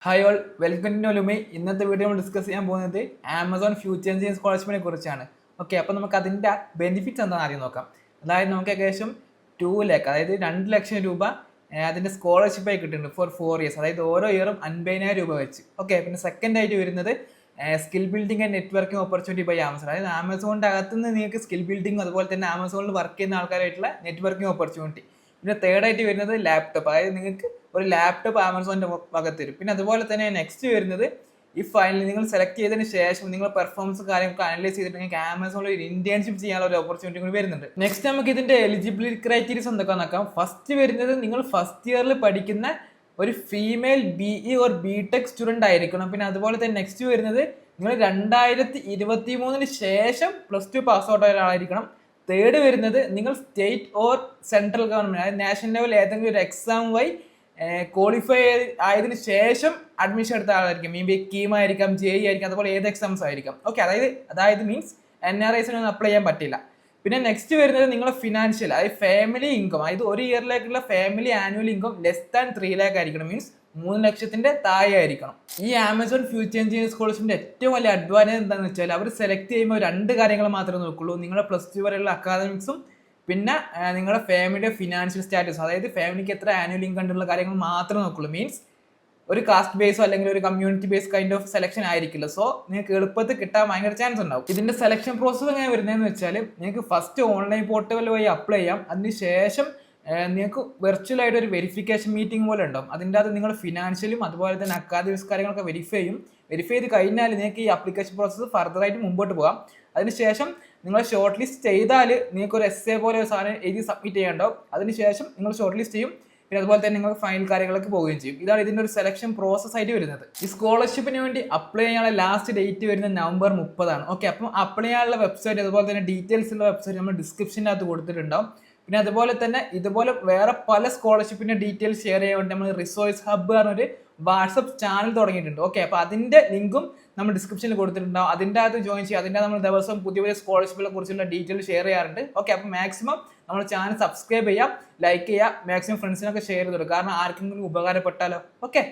Hi all, welcome to Lumi. ഇന്നത്തെ video നമ്മൾ discuss ചെയ്യാൻ പോകുന്നത് ആമസോൺ ഫ്യൂച്ചർ എഞ്ചിനീയർ സ്കോളർഷിപ്പിനെ കുറിച്ചാണ്. ഓക്കെ, അപ്പോൾ നമുക്ക് അതിൻ്റെ ബെനിഫിറ്റ്സ് എന്താണെന്ന് ആദ്യം നോക്കാം. അതായത് നമുക്ക് ഏകദേശം 2 ലാക്ക്, അതായത് 2 ലക്ഷം രൂപ അതിൻ്റെ സ്കോളർഷിപ്പായി കിട്ടുന്നുണ്ട് ഫോർ 4 ഇയേഴ്സ്. അതായത് ഓരോ ഇയറും 50,000 രൂപ വെച്ച്. ഓക്കെ, പിന്നെ സെക്കൻഡ് ആയിട്ട് വരുന്നത് skill building and networking opportunity by Amazon. അതായത് ആമസോണിൻ്റെ അകത്തുനിന്ന് നിങ്ങൾക്ക് സ്കിൽ ബിൽഡിംഗ്, അതുപോലെ തന്നെ ആമസോണിൽ വർക്ക് ചെയ്യുന്ന ആൾക്കാരായിട്ടുള്ള നെറ്റ്വർക്കിംഗ് ഓപ്പർച്യൂണിറ്റി. പിന്നെ തേർഡായിട്ട് വരുന്നത് ലാപ്ടോപ്പ്, അതായത് നിങ്ങൾക്ക് ഒരു ലാപ്ടോപ്പ് ആമസോണിൻ്റെ ഭാഗത്ത് തരും. പിന്നെ അതുപോലെ തന്നെ നെക്സ്റ്റ് വരുന്നത് ഈ ഫൈനൽ നിങ്ങൾ സെലക്ട് ചെയ്തതിന് ശേഷം നിങ്ങളുടെ പെർഫോമൻസ് കാര്യങ്ങളൊക്കെ അനലൈസ് ചെയ്തിട്ട് നിങ്ങൾക്ക് ആമസോണിൽ ഒരു ഇന്റേൺഷിപ്പ് ചെയ്യാനുള്ള ഒരു ഓപ്പർച്യൂണിറ്റി കൂടി വരുന്നുണ്ട്. നെക്സ്റ്റ് നമുക്ക് ഇതിന്റെ എലിജിബിലിറ്റി ക്രൈറ്റീരിയസ് എന്തൊക്കെയാണെന്ന് നോക്കാം. ഫസ്റ്റ് വരുന്നത് നിങ്ങൾ ഫസ്റ്റ് ഇയറിൽ പഠിക്കുന്ന ഒരു female BE or BTech student ആയിരിക്കണം. പിന്നെ അതുപോലെ തന്നെ നെക്സ്റ്റ് വരുന്നത് നിങ്ങൾ 2023 ശേഷം +2 പാസ് ഔട്ട് ആയ ഒരാളായിരിക്കണം. തേർഡ് വരുന്നത് നിങ്ങൾ സ്റ്റേറ്റ് ഓർ സെൻട്രൽ ഗവൺമെന്റ്, അതായത് നാഷണൽ ലെവൽ ഏതെങ്കിലും ഒരു എക്സാം വഴി ക്വാളിഫൈ ആയതിനു ശേഷം അഡ്മിഷൻ എടുത്ത ആളായിരിക്കും. മേ ബി കീം ആയിരിക്കാം, JEE ആയിരിക്കാം, അതുപോലെ ഏത് എക്സാംസ് ആയിരിക്കാം. ഓക്കെ, അതായത് മീൻസ് NRIസിനൊന്നും അപ്ലൈ ചെയ്യാൻ പറ്റില്ല. പിന്നെ നെക്സ്റ്റ് വരുന്നത് നിങ്ങളുടെ ഫിനാൻഷ്യൽ, അതായത് ഫാമിലി ഇൻകം, അതായത് ഒരു ഇയറിലേക്കുള്ള ഫാമിലി ആനുവൽ ഇൻകം >3 ലാക്ക് ആയിരിക്കണം. മീൻസ് 3 ലക്ഷത്തിന്റെ താഴെ ആയിരിക്കണം. ഈ ആമസോൺ ഫ്യൂച്ചർ എഞ്ചിനീയർ സ്കോളർഷിപ്പിന്റെ ഏറ്റവും വലിയ അഡ്വാൻറ്റേജ് എന്താണെന്ന് വെച്ചാൽ അവർ സെലക്ട് ചെയ്യുമ്പോൾ 2 കാര്യങ്ങൾ മാത്രമേ നോക്കുള്ളൂ. നിങ്ങളുടെ +2 വരെയുള്ള അക്കാദമിക്സും പിന്നെ നിങ്ങളുടെ ഫാമിലിയുടെ ഫിനാൻഷ്യൽ സ്റ്റാറ്റസ്, അതായത് ഫാമിലിക്ക് എത്ര ആനുവൽ ഇൻകം ഉള്ള കാര്യങ്ങൾ മാത്രമേ നോക്കുള്ളൂ. മീൻസ് ഒരു കാസ്റ്റ് ബേസോ അല്ലെങ്കിൽ ഒരു community base kind of selection ആയിരിക്കില്ല. സോ നിങ്ങൾക്ക് എളുപ്പത്തിൽ കിട്ടാൻ ഭയങ്കര ചാൻസ് ഉണ്ടാവും. ഇതിന്റെ സെലക്ഷൻ പ്രോസസ്സ് എങ്ങനെ വരുന്നതെന്ന് വെച്ചാൽ നിങ്ങൾക്ക് ഫസ്റ്റ് ഓൺലൈൻ പോർട്ടൽ വഴി അപ്ലൈ ചെയ്യാം. അതിനുശേഷം നിങ്ങൾക്ക് വെർച്വൽ ആയിട്ട് ഒരു വെരിഫിക്കേഷൻ മീറ്റിംഗ് പോലെ ഉണ്ടാവും. അതിൻ്റെ അകത്ത് നിങ്ങൾ ഫിനാൻഷ്യലും അതുപോലെ തന്നെ അക്കാദമിക്സ് കാര്യങ്ങളൊക്കെ വെരിഫൈ ചെയ്ത് കഴിഞ്ഞാൽ നിങ്ങൾക്ക് ഈ ആപ്ലിക്കേഷൻ പ്രോസസ്സ് ഫർദർ ആയിട്ട് മുമ്പോട്ട് പോകാം. അതിനുശേഷം നിങ്ങൾ ഷോർട്ട് ലിസ്റ്റ് ചെയ്താൽ നിങ്ങൾക്ക് ഒരു essay പോലെ ഒരു സാധനം എഴുതി സബ്മിറ്റ് ചെയ്യാനുണ്ടാവും. അതിനുശേഷം നിങ്ങൾ ഷോർട്ട് ലിസ്റ്റ് ചെയ്യും. പിന്നെ അതുപോലെ തന്നെ നിങ്ങൾ ഫൈനൽ കാര്യങ്ങളൊക്കെ പോവുകയും ചെയ്യും. ഇതാണ് ഇതിൻ്റെ ഒരു സെലക്ഷൻ പ്രോസസ് ആയിട്ട് വരുന്നത്. ഈ സ്കോളർഷിപ്പിന് വേണ്ടി അപ്ലൈ ചെയ്യാനുള്ള ലാസ്റ്റ് ഡേറ്റ് വരുന്നത് November 30. ഓക്കെ, അപ്പം അപ്ലൈ ചെയ്യാനുള്ള വെബ്സൈറ്റ് അതുപോലെ തന്നെ ഡീറ്റെയിൽസ് ഉള്ള വെബ്സൈറ്റ് നമ്മൾ ഡിസ്ക്രിപ്ഷൻ്റെ അകത്ത് കൊടുത്തിട്ടുണ്ടാവും. പിന്നെ അതുപോലെ തന്നെ ഇതുപോലെ വേറെ പല സ്കോളർഷിപ്പിന്റെ ഡീറ്റെയിൽസ് ഷെയർ ചെയ്യാൻ വേണ്ടി നമ്മൾ റിസോഴ്സ് ഹബ്ബ് പറഞ്ഞൊരു വാട്സപ്പ് ചാനൽ തുടങ്ങിയിട്ടുണ്ട്. ഓക്കെ, അപ്പോൾ അതിന്റെ ലിങ്കും നമ്മൾ ഡിസ്ക്രിപ്ഷനിൽ കൊടുത്തിട്ടുണ്ടാവും. അതിൻ്റെ അകത്ത് ജോയിൻ ചെയ്യുക. അതിൻ്റെ നമ്മൾ ദിവസം പുതിയ സ്കോളർഷിപ്പിനെ കുറിച്ചുള്ള ഡീറ്റെയിൽ ഷെയർ ചെയ്യാറുണ്ട്. ഓക്കെ, അപ്പോൾ മാക്സിമം നമ്മൾ ചാനൽ സബ്സ്ക്രൈബ് ചെയ്യുക, ലൈക്ക് ചെയ്യുക, മാക്സിമം ഫ്രണ്ട്സിനൊക്കെ ഷെയർ ചെയ്ത് കൊടുക്കുക. കാരണം ആർക്കെങ്കിലും ഉപകാരപ്പെട്ടാലോ. ഓക്കെ.